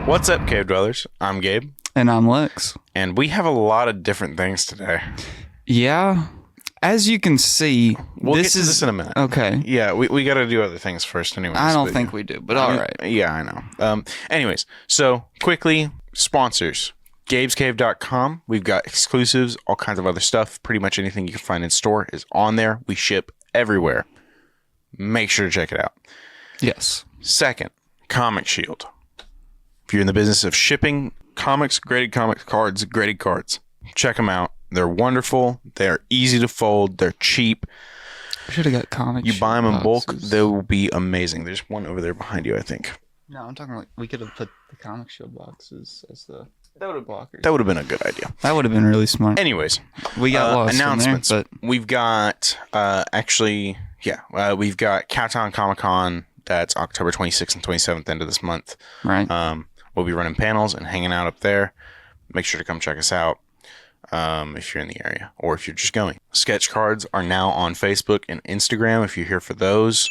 What's up, Cave Dwellers? I'm Gabe. And I'm Lex. And we have a lot of different things today. Yeah. As you can see, We'll get to this in a minute. Okay. Yeah, we got to do other things first anyways. I don't think we do, but all right. Yeah, I know. Anyways, so quickly, sponsors. GabesCave.com. We've got exclusives, all kinds of other stuff. Pretty much anything you can find in store is on there. We ship everywhere. Make sure to check it out. Yes. Second, Comic Shield. If you're in the business of shipping comics, graded cards, check them out. They're wonderful. They're easy to fold. They're cheap. We should have got comics. You buy them in bulk, they will be amazing. There's one over there behind you, I think. No, I'm talking like we could have put the comic shield boxes as the blockers. That would have been a good idea. That would have been really smart. Anyways, we got lost announcements. In there, but we've got we've got Cowtown Comic Con. That's October 26th and 27th, end of this month. Right. We'll be running panels and hanging out up there. Make sure to come check us out if you're in the area or if you're just going. Sketch cards are now on Facebook and Instagram. If you're here for those,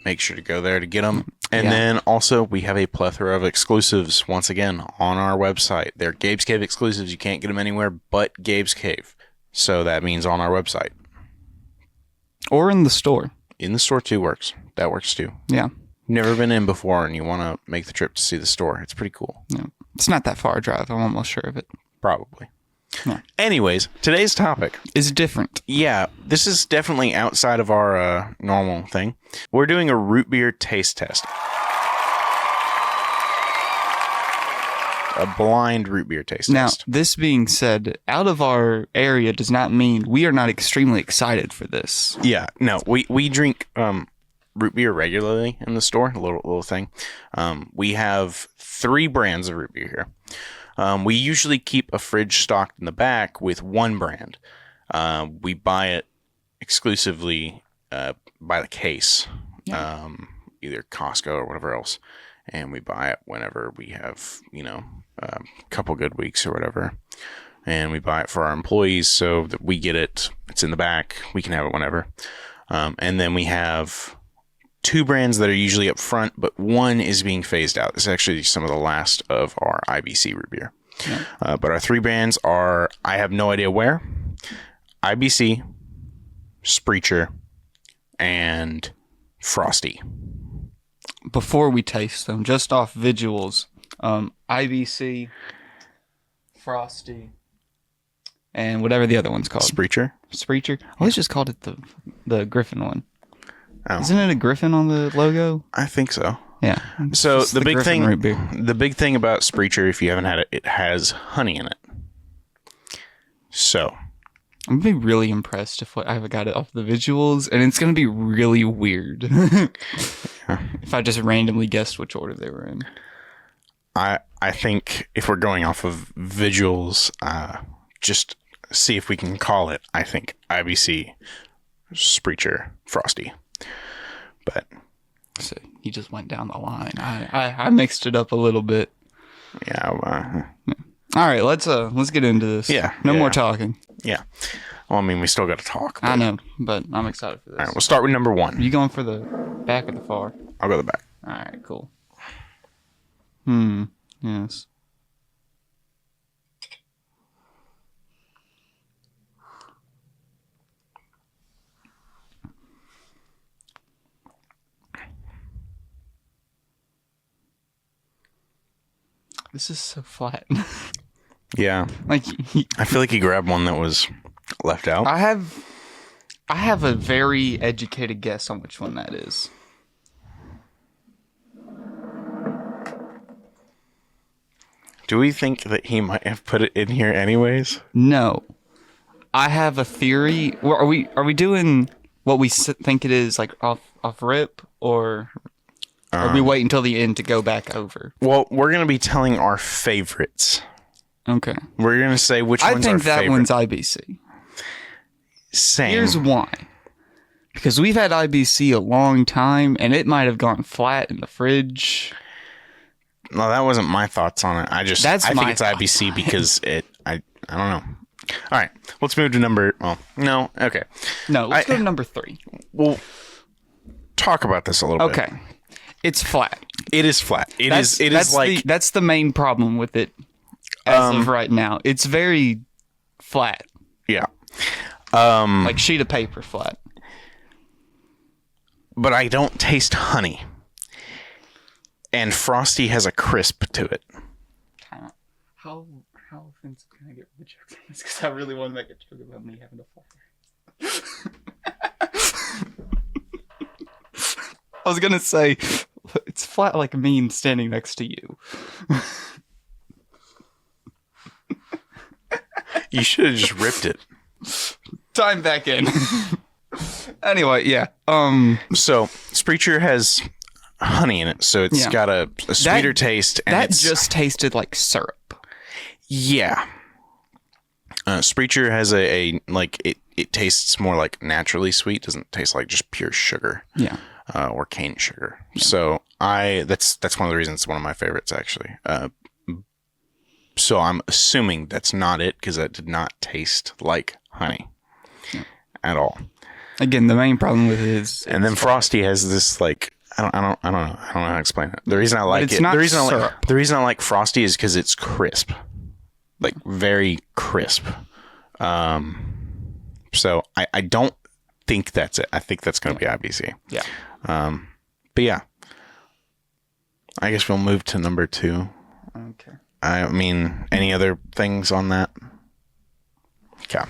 make sure to go there to get them. And then also we have a plethora of exclusives once again on our website. They're Gabe's Cave exclusives. You can't get them anywhere but Gabe's Cave. So that means on our website. Or in the store. In the store too works. That works too. Yeah. Never been in before and you want to make the trip to see the store. It's pretty cool. Yeah. It's not that far a drive. I'm almost sure of it. Probably. Yeah. Anyways, today's topic is different. Yeah, this is definitely outside of our normal thing. We're doing a root beer taste test. A blind root beer taste now, test. Now, this being said, out of our area does not mean we are not extremely excited for this. Yeah, no, we drink root beer regularly in the store, a little thing. We have 3 brands of root beer here. We usually keep a fridge stocked in the back with one brand. We buy it exclusively by the case, either Costco or whatever else. And we buy it whenever we have, a couple good weeks or whatever. And we buy it for our employees so that we get it. It's in the back. We can have it whenever. And then we have 2 brands that are usually up front, but one is being phased out. This is actually some of the last of our IBC root beer. Yeah. But our 3 brands are I Have No Idea Where, IBC, Spreacher, and Frosty. Before we taste them, just off visuals, IBC, Frosty, and whatever the other one's called. Spreacher. I always just called it the Griffin one. Oh. Isn't it a Griffin on the logo? I think so. Yeah. So the big thing about Spreacher, if you haven't had it, it has honey in it. So I'm gonna be really impressed if I got it off the visuals, and it's gonna be really weird if I just randomly guessed which order they were in. I think if we're going off of visuals, just see if we can call it. I think IBC, Spreacher, Frosty. But so he just went down the line. I mixed it up a little bit. Yeah. All right, let's get into this. Yeah. No more talking. Yeah. Well, I mean, we still got to talk. I know, but I'm excited for this. All right, we'll start with number 1. You going for the back or the far? I'll go the back. All right, cool. Yes. This is so flat. Yeah. Like I feel like he grabbed one that was left out. I have a very educated guess on which one that is. Do we think that he might have put it in here anyways? No. I have a theory. Are we doing what we think it is, like off rip, or are we waiting until the end to go back over? Well, we're going to be telling our favorites. Okay. We're going to say which one's our favorite. I think that one's IBC. Same. Here's why. Because we've had IBC a long time, and it might have gone flat in the fridge. No, that wasn't my thoughts on it. I think it's IBC because I don't know. All right, let's move to number. Well, no, okay. No, let's go to number 3. We'll talk about this a little bit. Okay. It's flat. It is flat. It is like that's the main problem with it as of right now. It's very flat. Yeah. Like sheet of paper flat. But I don't taste honey. And Frosty has a crisp to it. How offensive can I get with the jokes on this? Because I really want to make a joke about me having a flat. I was gonna say it's flat like me standing next to you. You should have just ripped it. Time back in. Anyway, yeah. So Spreacher has honey in it, so it's got a sweeter taste. And that just tasted like syrup. Yeah. Spreacher has a like it tastes more like naturally sweet. Doesn't taste like just pure sugar. Yeah. Or cane sugar. Yeah. So that's one of the reasons it's one of my favorites actually. So I'm assuming that's not it because that did not taste like honey at all. Again, the main problem with it is, and then Frosty has this like I don't know how to explain it. The reason I like it, the reason I like Frosty is because it's crisp, like very crisp. So I don't think that's it. I think that's going to be IBC. Yeah. But yeah, I guess we'll move to number 2. Okay. I mean, any other things on that? Okay.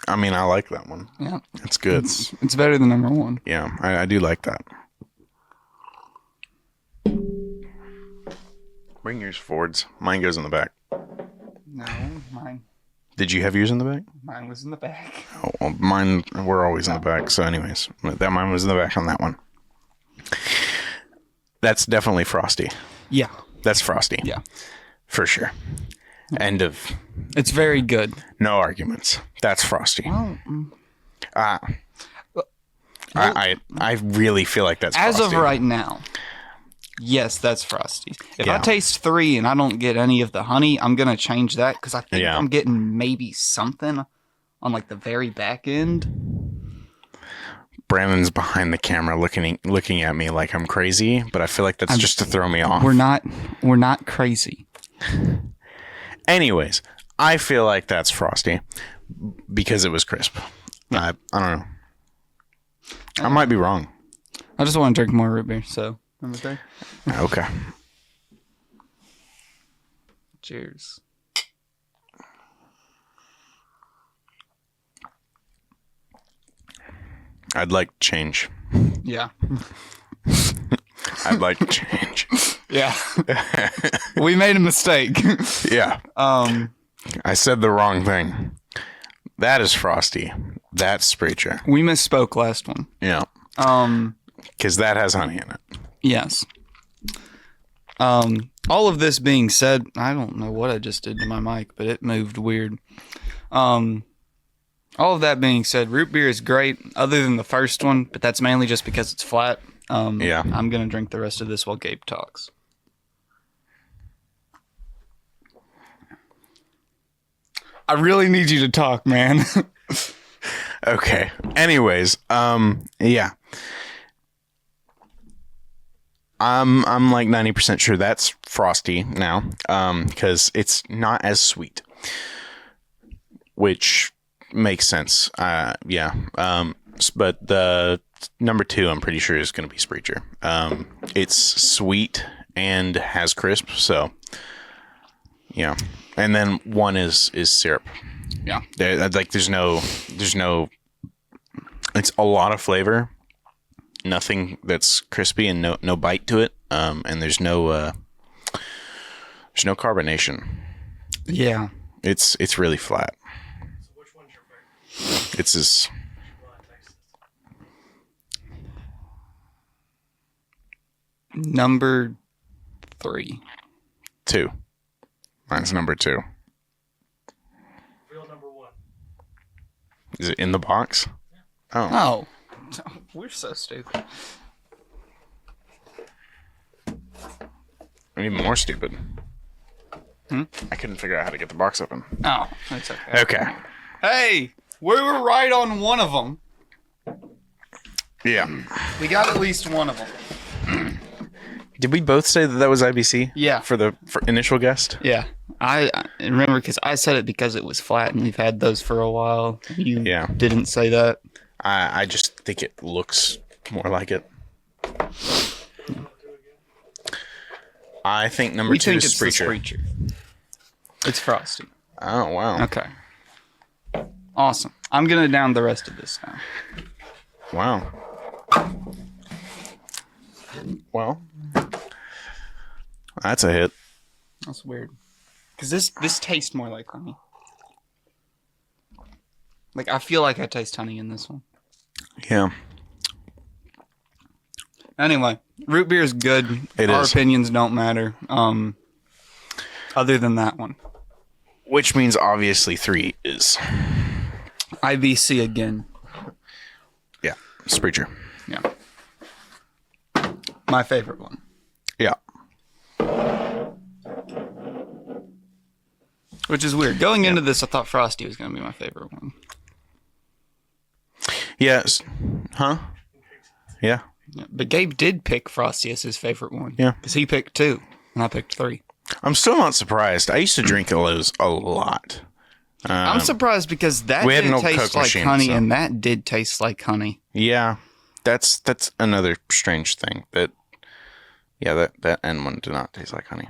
I mean, I like that one. Yeah. It's good. It's better than number 1. Yeah, I do like that. Bring yours forwards. Mine goes in the back. No, mine. Did you have yours in the back? Mine was in the back. Oh, well, mine were always in the back. So anyways, mine was in the back on that one. That's definitely Frosty. Yeah. That's Frosty. Yeah. For sure. End of. It's very good. No arguments. That's Frosty. Well, I really feel like that's as Frosty. of right now. Yes, that's Frosty. If I taste 3 and I don't get any of the honey, I'm gonna change that because I think I'm getting maybe something on like the very back end. Brandon's behind the camera looking at me like I'm crazy, but I feel like that's just to throw me off. We're not crazy. Anyways, I feel like that's Frosty because it was crisp. I don't know. I might be wrong. I just want to drink more root beer, so number 3. Okay. Cheers. I'd like change. Yeah. I'd like change. Yeah. We made a mistake. Yeah. I said the wrong thing. That is Frosty. That's Spreacher. We misspoke last one. Yeah. Because that has honey in it. Yes. All of this being said, I don't know what I just did to my mic, but it moved weird. All of that being said, root beer is great, other than the first one, but that's mainly just because it's flat. Yeah. I'm going to drink the rest of this while Gabe talks. I really need you to talk, man. Okay. Anyways, yeah. I'm like 90% sure that's Frosty now, because it's not as sweet, which makes sense. Yeah. But the number 2, I'm pretty sure is going to be Spreacher. It's sweet and has crisp, so yeah. And then 1 is syrup. Yeah. There's no. It's a lot of flavor. Nothing that's crispy and no bite to it. And there's no carbonation. Yeah. It's really flat. So which one's your favorite? It's this. Number 3. 2. Mine's number 2. Real number 1. Is it in the box? Oh. We're so stupid. Even more stupid. I couldn't figure out how to get the box open. Oh, that's okay. Okay. Hey, we were right on one of them. Yeah. We got at least one of them. Did we both say that was IBC? Yeah. For the initial guest? Yeah. I remember because I said it because it was flat and we've had those for a while. You didn't say that. I just think it looks more like it. I think number 2 is Spreacher. It's Frosty. Oh, wow. Okay. Awesome. I'm going to down the rest of this now. Wow. Well, that's a hit. That's weird. Because this tastes more like honey. Like, I feel like I taste honey in this one. Yeah. Anyway, root beer is good. Our opinions don't matter. Other than that one. Which means obviously 3 is IBC again. Yeah, Spreacher. Yeah. My favorite one. Yeah. Which is weird. Going into this, I thought Frosty was going to be my favorite one. Yes. Huh? Yeah. Yeah, but Gabe did pick Frosty as his favorite one. Yeah. Because he picked 2, and I picked 3. I'm still not surprised. I used to drink those a lot. I'm surprised because that we had did an old taste Coke like machine, honey, so- and that did taste like honey. Yeah. That's another strange thing. That end one did not taste like honey.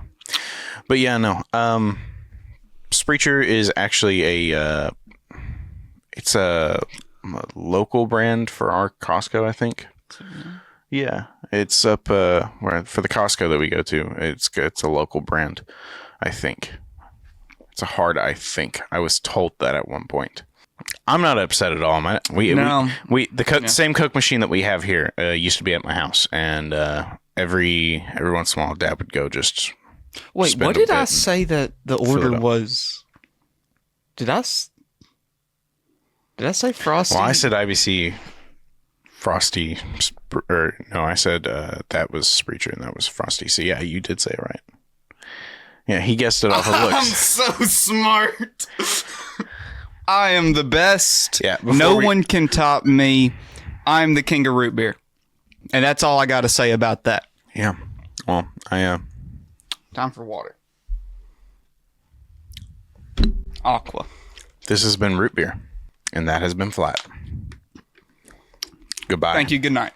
But yeah, no. Spreacher is actually it's a local brand for our Costco, I think. Yeah, it's up where for the Costco that we go to. It's a local brand, I think. It's a hard I think. I was told that at one point. I'm not upset at all. Same Coke machine that we have here used to be at my house, and every once in a while, Dad would go just. Wait, what did I say that the order was? Did I say Frosty? Well, I said IBC, Frosty, I said that was Spreacher and that was Frosty. So yeah, you did say it right. Yeah, he guessed it off of looks. I'm so smart. I am the best. Yeah, no one can top me. I'm the king of root beer. And that's all I got to say about that. Yeah. Well, Time for water. Aqua. This has been root beer, and that has been flat. Goodbye. Thank you. Good night.